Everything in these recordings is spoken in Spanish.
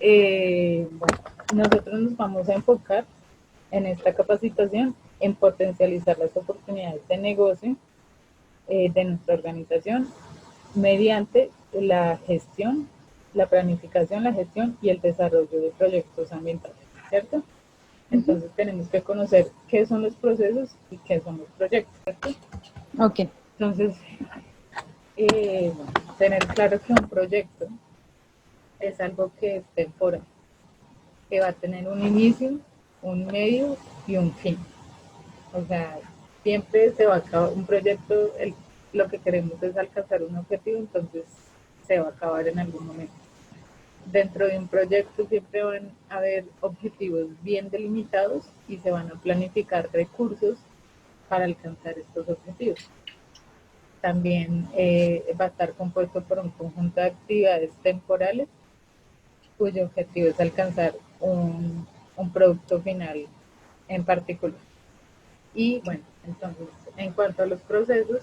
Bueno, nosotros nos vamos a enfocar en esta capacitación en potencializar las oportunidades de negocio de nuestra organización mediante la gestión, la planificación, la gestión y el desarrollo de proyectos ambientales, ¿cierto? Ujú. Entonces tenemos que conocer qué son los procesos y qué son los proyectos, ¿cierto? Ok. Entonces, bueno, tener claro que un proyecto es algo que es temporal, que va a tener un inicio, un medio y un fin. O sea, siempre se va a acabar un proyecto, lo que queremos es alcanzar un objetivo, entonces se va a acabar en algún momento. Dentro de un proyecto siempre van a haber objetivos bien delimitados y se van a planificar recursos para alcanzar estos objetivos. También va a estar compuesto por un conjunto de actividades temporales cuyo objetivo es alcanzar un producto final en particular. Y bueno, entonces, en cuanto a los procesos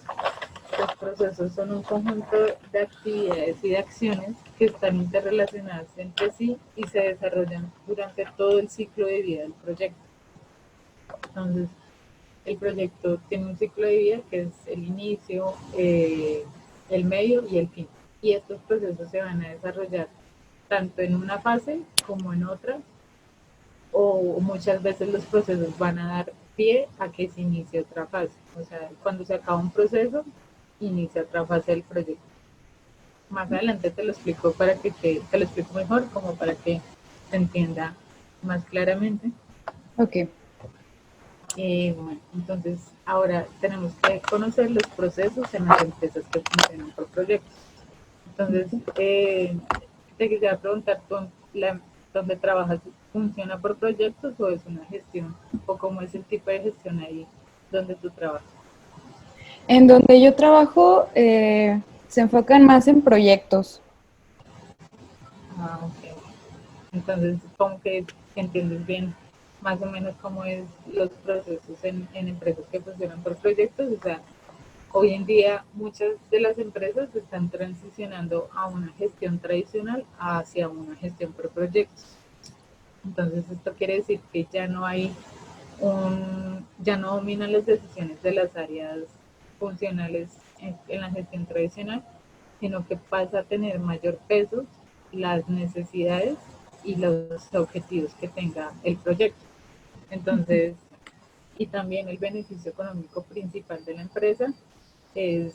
son un conjunto de actividades y de acciones que están interrelacionadas entre sí y se desarrollan durante todo el ciclo de vida del proyecto. Entonces, el proyecto tiene un ciclo de vida que es el inicio, el medio y el fin. Y estos procesos se van a desarrollar tanto en una fase como en otra, o muchas veces los procesos van a dar pie a que se inicie otra fase. O sea, cuando se acaba un proceso, inicia otra fase del proyecto. Más adelante te lo explico te lo explico mejor, como para que se entienda más claramente. Ok. Bueno, entonces ahora tenemos que conocer los procesos en las empresas que funcionan por proyectos. Entonces, te quisiera preguntar, ¿dónde trabajas funciona por proyectos o es una gestión? ¿O cómo es el tipo de gestión ahí donde tú trabajas? En donde yo trabajo, se enfocan más en proyectos. Ah, ok. Entonces, como que entiendes bien más o menos cómo es los procesos en empresas que funcionan por proyectos. O sea, hoy en día muchas de las empresas están transicionando a una gestión tradicional hacia una gestión por proyectos. Entonces, esto quiere decir que ya no dominan las decisiones de las áreas funcionales en la gestión tradicional, sino que pasa a tener mayor peso las necesidades y los objetivos que tenga el proyecto. Entonces, y también el beneficio económico principal de la empresa es,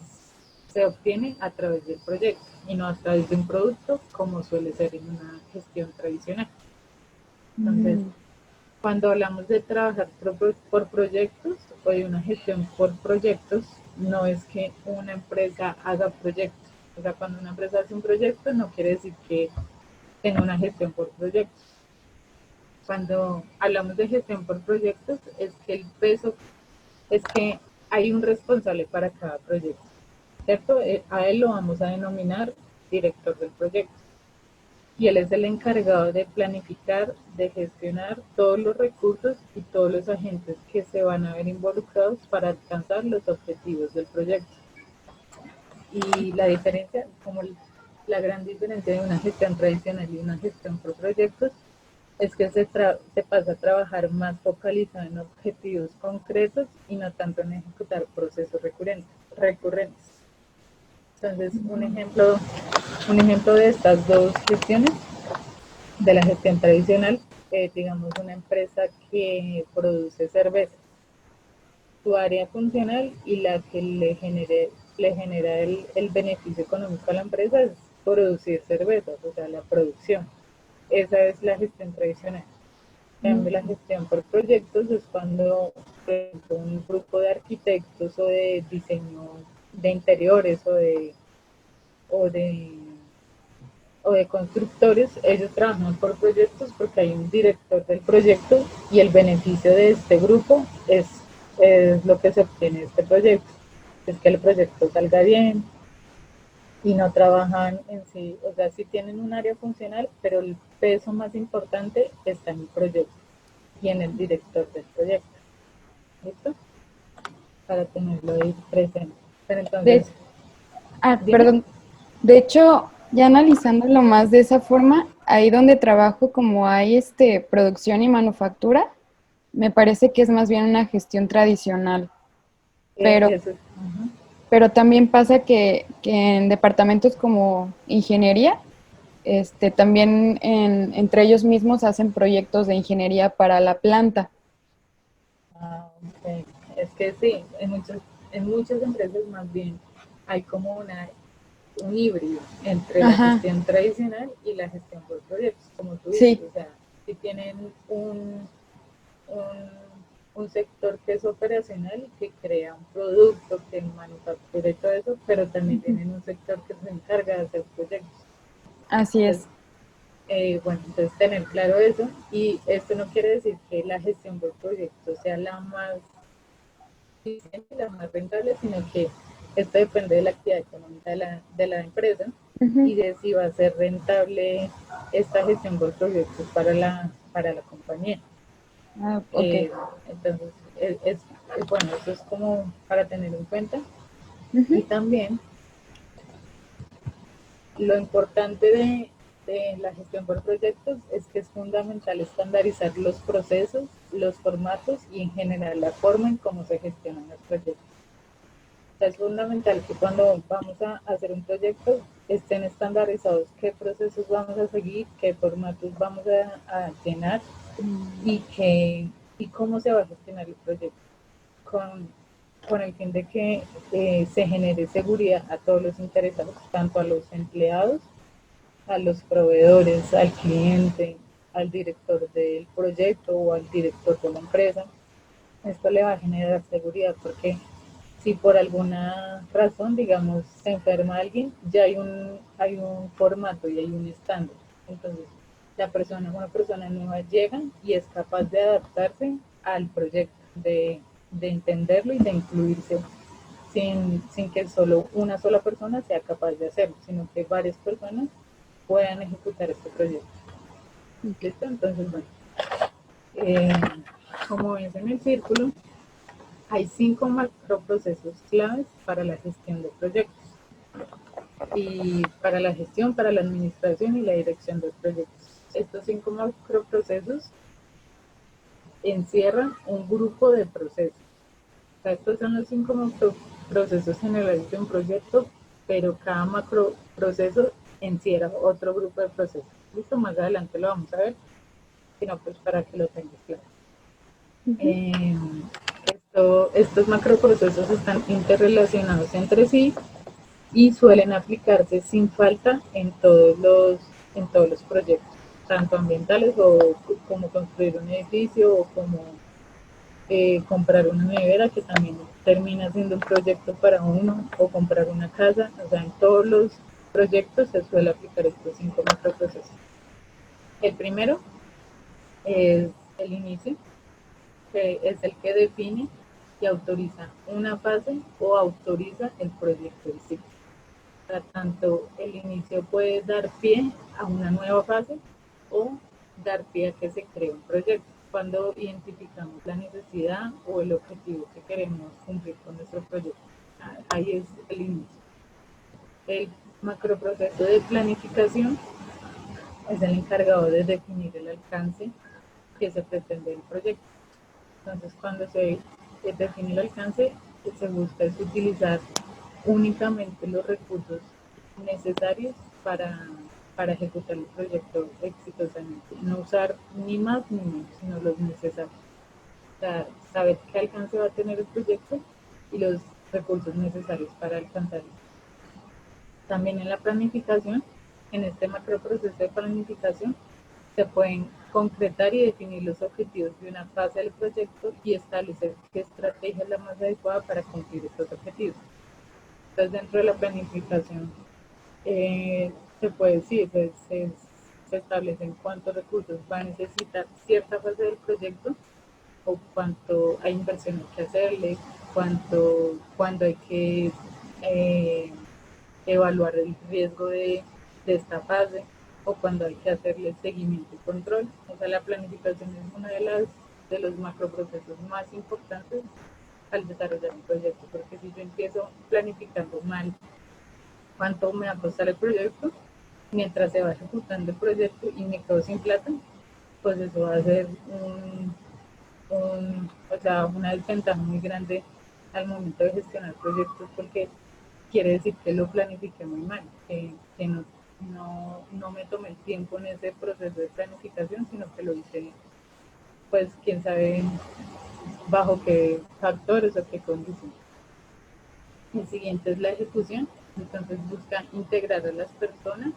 se obtiene a través del proyecto y no a través de un producto como suele ser en una gestión tradicional. Entonces, Mm. cuando hablamos de trabajar por proyectos o de una gestión por proyectos, no es que una empresa haga proyectos. O sea, cuando una empresa hace un proyecto, no quiere decir que tenga una gestión por proyectos. Cuando hablamos de gestión por proyectos, es que el peso es que hay un responsable para cada proyecto, ¿cierto? A él lo vamos a denominar director del proyecto. Y él es el encargado de planificar, de gestionar todos los recursos y todos los agentes que se van a ver involucrados para alcanzar los objetivos del proyecto. Y la diferencia, como la gran diferencia de una gestión tradicional y una gestión por proyectos, es que se pasa a trabajar más focalizado en objetivos concretos y no tanto en ejecutar procesos recurrentes. Entonces, un ejemplo de estas dos gestiones de la gestión tradicional, digamos una empresa que produce cerveza, su área funcional y la que le genera el beneficio económico a la empresa es producir cervezas, o sea, la producción. Esa es la gestión tradicional. En cambio, la gestión por proyectos es cuando, por ejemplo, un grupo de arquitectos o de diseño de interiores o de o de constructores, ellos trabajan por proyectos porque hay un director del proyecto y el beneficio de este grupo es lo que se obtiene de este proyecto, es que el proyecto salga bien y no trabajan en sí, o sea, sí tienen un área funcional, pero el peso más importante está en el proyecto y en el director del proyecto. ¿Listo? Para tenerlo ahí presente. Pero De, entonces, dime. perdón. De hecho, ya analizándolo más de esa forma, ahí donde trabajo, como hay producción y manufactura, me parece que es más bien una gestión tradicional, pero, Eso, ajá. pero también pasa que en departamentos como ingeniería, también entre ellos mismos hacen proyectos de ingeniería para la planta. Ah, ok. Es que sí, en muchas empresas más bien hay como un híbrido entre la Ajá, gestión tradicional y la gestión por proyectos, como tú dices. sí, O sea, si tienen un, un sector que es operacional, que crea un producto, que manufactura y todo eso, pero también ujú, tienen un sector que se encarga de hacer proyectos. así Entonces, es. bueno, entonces tener claro eso, y esto no quiere decir que la gestión por proyectos sea la más eficiente, la más rentable, sino que esto depende de la actividad económica de la empresa y Ujú. de si va a ser rentable esta gestión por proyectos para la compañía. Ah, ok. Eh, entonces, bueno, eso es como para tener en cuenta. Y Ujú. también lo importante de la gestión por proyectos es que es fundamental estandarizar los procesos, los formatos y en general la forma en cómo se gestionan los proyectos. O sea, es fundamental que cuando vamos a hacer un proyecto estén estandarizados qué procesos vamos a seguir, qué formatos vamos a llenar y, y cómo se va a gestionar el proyecto. Con, con el fin de que se genere seguridad a todos los interesados, tanto a los empleados, a los proveedores, al cliente, al director del proyecto o al director de la empresa. Esto le va a generar seguridad porque si por alguna razón, digamos, se enferma alguien, ya hay un formato y hay un estándar. Entonces, una persona nueva llega y es capaz de adaptarse al proyecto, de entenderlo y de incluirse sin que solo una sola persona sea capaz de hacerlo, sino que varias personas puedan ejecutar este proyecto. Ok. ¿Listo? Entonces, bueno, eh, como ves en el círculo, hay 5 macroprocesos claves para la gestión de proyectos y para la gestión, para la administración y la dirección de proyectos. Estos 5 macroprocesos encierran un grupo de procesos. O sea, estos son los 5 macroprocesos generales de un proyecto, pero cada macroproceso encierra otro grupo de procesos. Listo, más adelante lo vamos a ver, sino pues para que lo tengas claro. Ujú. Eh, estos macroprocesos están interrelacionados entre sí y suelen aplicarse sin falta en todos los proyectos, tanto ambientales como construir un edificio o como comprar una nevera, que también termina siendo un proyecto para uno, o comprar una casa. O sea, en todos los proyectos se suele aplicar estos 5 macroprocesos. El primero es el inicio, que es el que define y autoriza una fase o autoriza el proyecto en sí. O sea, tanto el inicio puede dar pie a una nueva fase o dar pie a que se cree un proyecto cuando identificamos la necesidad o el objetivo que queremos cumplir con nuestro proyecto. Ahí es el inicio. El macroproceso de planificación es el encargado de definir el alcance que se pretende del proyecto. Entonces, cuando se define el alcance, se busca es utilizar únicamente los recursos necesarios para ejecutar el proyecto exitosamente. No usar ni más ni menos, sino los necesarios. O sea, saber qué alcance va a tener el proyecto y los recursos necesarios para alcanzarlo. También en la planificación, en este macroproceso de planificación, se pueden concretar y definir los objetivos de una fase del proyecto y establecer qué estrategia es la más adecuada para cumplir estos objetivos. Entonces, dentro de la planificación, se puede decir, se establecen cuántos recursos va a necesitar cierta fase del proyecto o cuánto hay inversiones que hacerle, cuándo hay que eh, evaluar el riesgo de esta fase o cuando hay que hacerle seguimiento y control. O sea, la planificación es una de los macroprocesos más importantes al desarrollar un proyecto, porque si yo empiezo planificando mal cuánto me va a costar el proyecto, mientras se va ejecutando el proyecto y me quedo sin plata, pues eso va a ser o sea, una desventaja muy grande al momento de gestionar proyectos porque quiere decir que lo planifiqué muy mal, que no me tomé el tiempo en ese proceso de planificación, sino que lo hice, pues, quién sabe bajo qué factores o qué condiciones. El siguiente es la ejecución, entonces busca integrar a las personas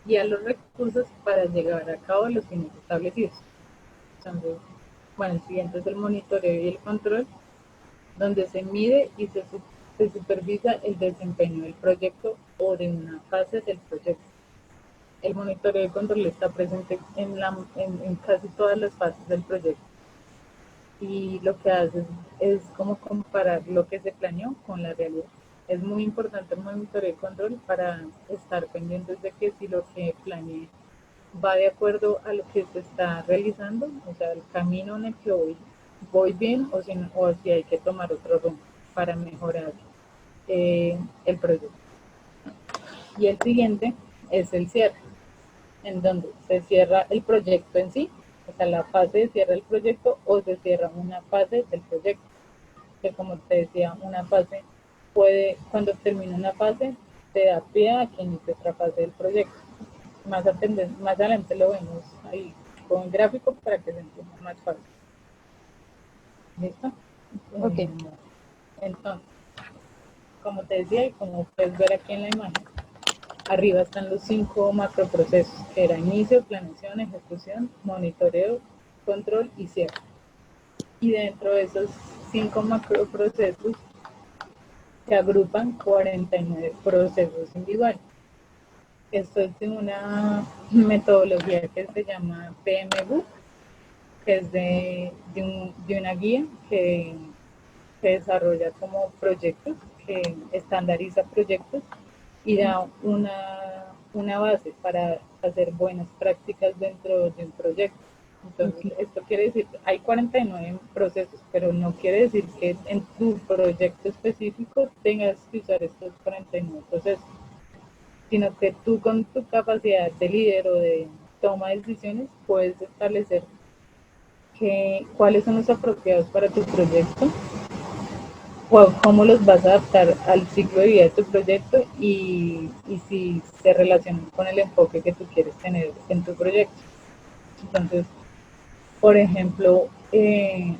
y a los recursos para llevar a cabo los fines establecidos. Entonces, bueno, el siguiente es el monitoreo y el control, donde se mide y se supervisa el desempeño del proyecto o de una fase del proyecto. El monitoreo y control está presente en casi todas las fases del proyecto y lo que hace es como comparar lo que se planeó con la realidad. Es muy importante el monitoreo y control para estar pendientes de que si lo que planeé va de acuerdo a lo que se está realizando, o sea, el camino en el que voy bien o si hay que tomar otro rumbo para mejorar el proyecto. Y el siguiente es el cierre, en donde se cierra el proyecto en sí, o sea, la fase de cierre del proyecto o se cierra una fase del proyecto, que como te decía, una fase puede, cuando termina una fase, te da pie a que inicie otra fase del proyecto. Más adelante lo vemos ahí con gráfico para que se entienda más fácil. ¿Listo? Ok. Entonces, como te decía y como puedes ver aquí en la imagen, arriba están los 5 macroprocesos, que era inicio, planeación, ejecución, monitoreo, control y cierre. Y dentro de esos 5 macroprocesos se agrupan 49 procesos individuales. Esto es de una metodología que se llama PMBOK, que es de una guía que se desarrolla como proyectos, que estandariza proyectos y da una base para hacer buenas prácticas dentro de un proyecto. Entonces, esto quiere decir, hay 49 procesos, pero no quiere decir que en tu proyecto específico tengas que usar estos 49 procesos, sino que tú con tu capacidad de líder o de toma de decisiones puedes establecer cuáles son los apropiados para tu proyecto o cómo los vas a adaptar al ciclo de vida de tu proyecto y si se relacionan con el enfoque que tú quieres tener en tu proyecto. Entonces, por ejemplo, en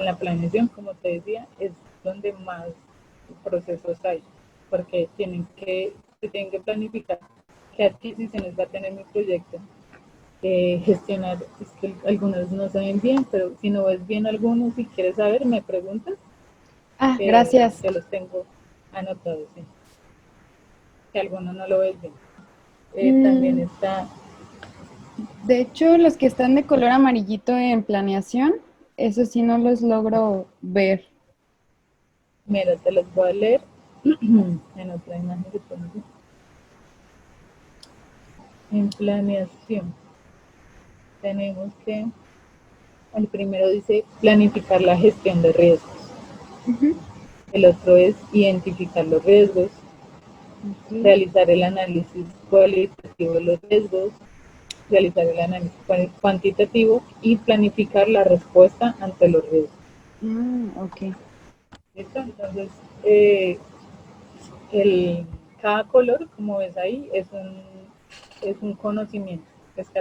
la planeación, como te decía, es donde más procesos hay, porque se tienen que planificar qué adquisiciones va a tener mi proyecto, gestionar, es que algunos no se ven bien, pero si no ves bien algunos, si quieres saber, me preguntas, Ah, gracias. que los tengo anotados, ¿sí? Que algunos no lo ves bien. También está... De hecho, los que están de color amarillito en planeación, eso sí no los logro ver. Mira, te los voy a leer en otra imagen que tengo. En planeación tenemos que, el primero dice planificar la gestión de riesgos. El otro es identificar los riesgos, realizar el análisis cualitativo de los riesgos, realizar el análisis cuantitativo y planificar la respuesta ante los riesgos. Ok. ¿Listo? Entonces, cada color, como ves ahí, es un conocimiento. Es que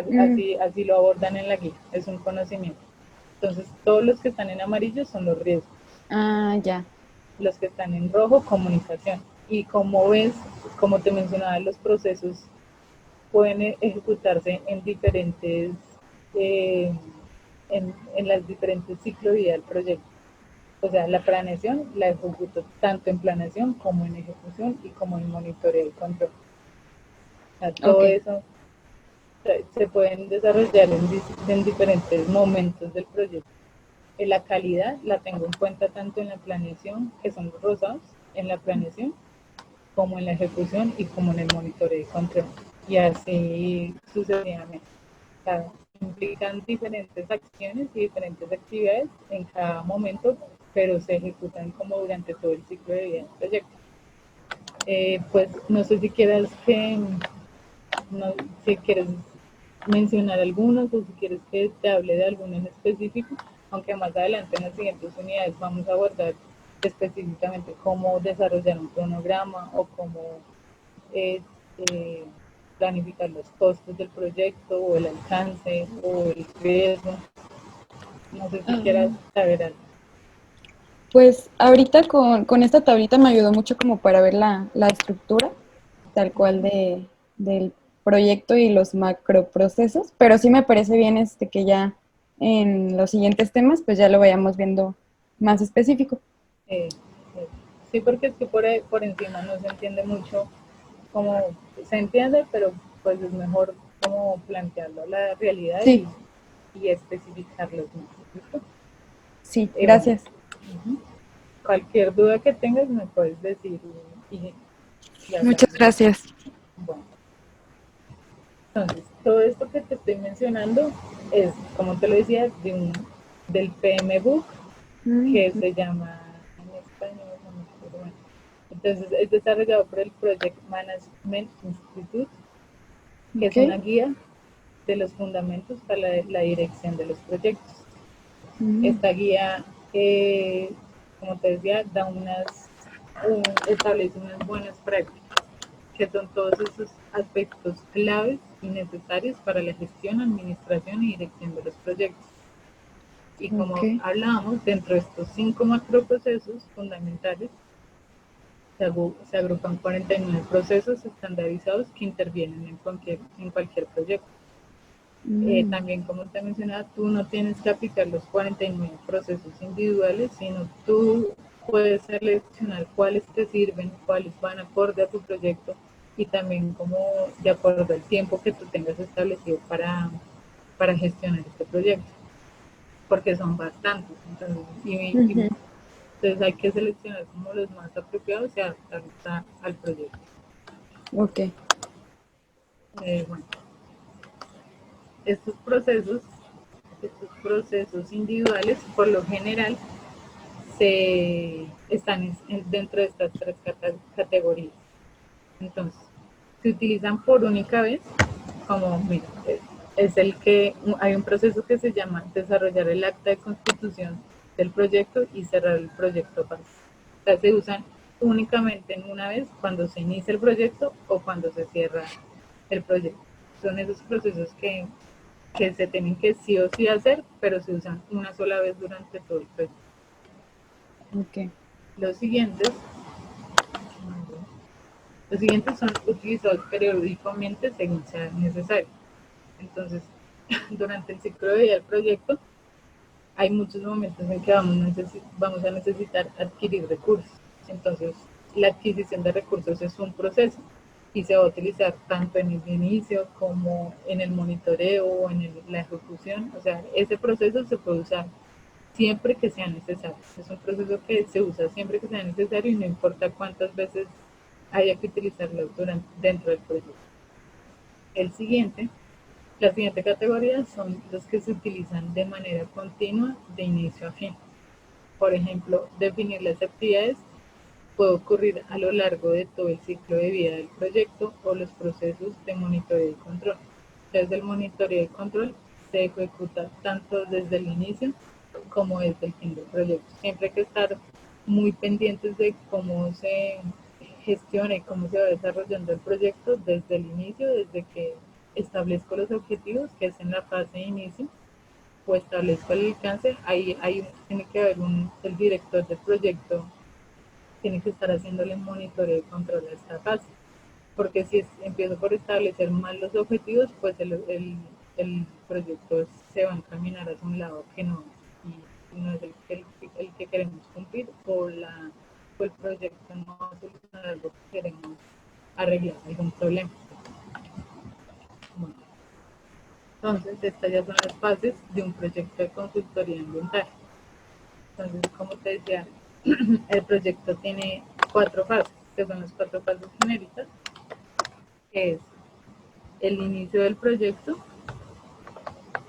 así lo abordan en la guía, es un conocimiento. Entonces, todos los que están en amarillo son los riesgos. Ah, ya. Los que están en rojo, comunicación. Y como ves, como te mencionaba, los procesos pueden ejecutarse en diferentes, eh, en las diferentes ciclos de vida del proyecto. O sea, la planeación la ejecuto tanto en planeación como en ejecución y como en monitoreo y control. O sea, todo Ok. eso se pueden desarrollar en diferentes momentos del proyecto. La calidad la tengo en cuenta tanto en la planeación, que son los rosados, en la planeación, como en la ejecución y como en el monitoreo y control. Y así sucesivamente. O sea, implican diferentes acciones y diferentes actividades en cada momento, pero se ejecutan como durante todo el ciclo de vida del proyecto. Pues no sé si quieras que no, si quieres mencionar algunos o si quieres que te hable de alguno en específico, aunque más adelante en las siguientes unidades vamos a abordar específicamente cómo desarrollar un cronograma o cómo eh, eh, planificar los costos del proyecto o el alcance o el riesgo. No sé si quieras saber algo. Pues ahorita con esta tablita me ayudó mucho como para ver la estructura tal cual del proyecto y los macroprocesos, pero sí me parece bien que ya en los siguientes temas pues ya lo vayamos viendo más específico. Eh, sí, porque es que por encima no se entiende mucho cómo se entiende, pero pues es mejor como plantearlo a la realidad Sí, y especificarlos más. ¿Listo? sí, Bueno, gracias. cualquier duda que tengas me puedes decir y Muchas hablamos. gracias. Bueno, entonces, todo esto que te estoy mencionando es, como te lo decía, del PMBOK, Mm, que se llama en español, no me acuerdo, bueno. Entonces, es desarrollado por el Project Management Institute, que es una ok. guía de los fundamentos para la dirección de los proyectos. Mm, Esta guía, como te decía, establece unas buenas prácticas, que son todos esos aspectos claves y necesarios para la gestión, administración y dirección de los proyectos. Y ok, como hablábamos, dentro de estos 5 macroprocesos fundamentales, se agrupan 49 procesos estandarizados que intervienen en cualquier proyecto. mm, También, como te mencionaba, tú no tienes que aplicar los 49 procesos individuales, sino tú puedes seleccionar cuáles te sirven, cuáles van acorde a tu proyecto y también como de acuerdo al tiempo que tú tengas establecido para gestionar este proyecto, porque son bastantes. Entonces, ujú, entonces hay que seleccionar como los más apropiados y adaptarlos al proyecto. ok, Bueno, estos procesos, estos procesos individuales, por lo general, están dentro de estas tres categorías. Entonces, se utilizan por única vez, como mira, es el que hay un proceso que se llama desarrollar el acta de constitución del proyecto y cerrar el proyecto parcial. O sea, se usan únicamente en una vez cuando se inicia el proyecto o cuando se cierra el proyecto. Son esos procesos que se tienen que sí o sí hacer, pero se usan una sola vez durante todo el proyecto. ok, Los siguientes, los siguientes son utilizados periódicamente según sea necesario. Entonces, durante el ciclo de vida del proyecto, hay muchos momentos en que vamos a necesitar adquirir recursos. Entonces, la adquisición de recursos es un proceso y se va a utilizar tanto en el inicio como en el monitoreo o en la ejecución. O sea, ese proceso se puede usar siempre que sea necesario. Es un proceso que se usa siempre que sea necesario y no importa cuántas veces haya que utilizarlo dentro del proyecto. El siguiente, la siguiente categoría son los que se utilizan de manera continua de inicio a fin. Por ejemplo, definir las actividades puede ocurrir a lo largo de todo el ciclo de vida del proyecto o los procesos de monitoreo y control. Desde el monitoreo y control se ejecuta tanto desde el inicio como desde el fin del proyecto. Siempre hay que estar muy pendientes de cómo se gestiona y cómo se va desarrollando el proyecto desde el inicio, desde que establezco los objetivos, que es en la fase de inicio, o establezco el alcance, ahí tiene que haber el director del proyecto, tiene que estar haciéndole monitoreo y control a esta fase. Porque si empiezo por establecer mal los objetivos, pues el proyecto se va a encaminar hacia un lado que no, y no es el que queremos cumplir, o el proyecto no va a solucionar algo que queremos arreglar, algún problema. Bueno, entonces, estas ya son las fases de un proyecto de consultoría ambiental. Entonces, como te decía, el proyecto tiene 4 fases, que son las 4 fases genéricas, que es el inicio del proyecto,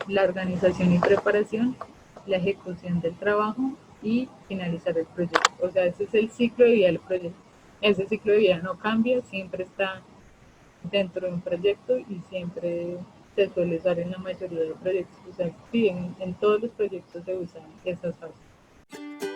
la organización y preparación, la ejecución del trabajo y finalizar el proyecto. O sea, ese es el ciclo de vida del proyecto. Ese ciclo de vida no cambia, siempre está dentro de un proyecto y siempre se suele usar en la mayoría de proyectos. O sea, sí, en todos los proyectos se usan esas fases.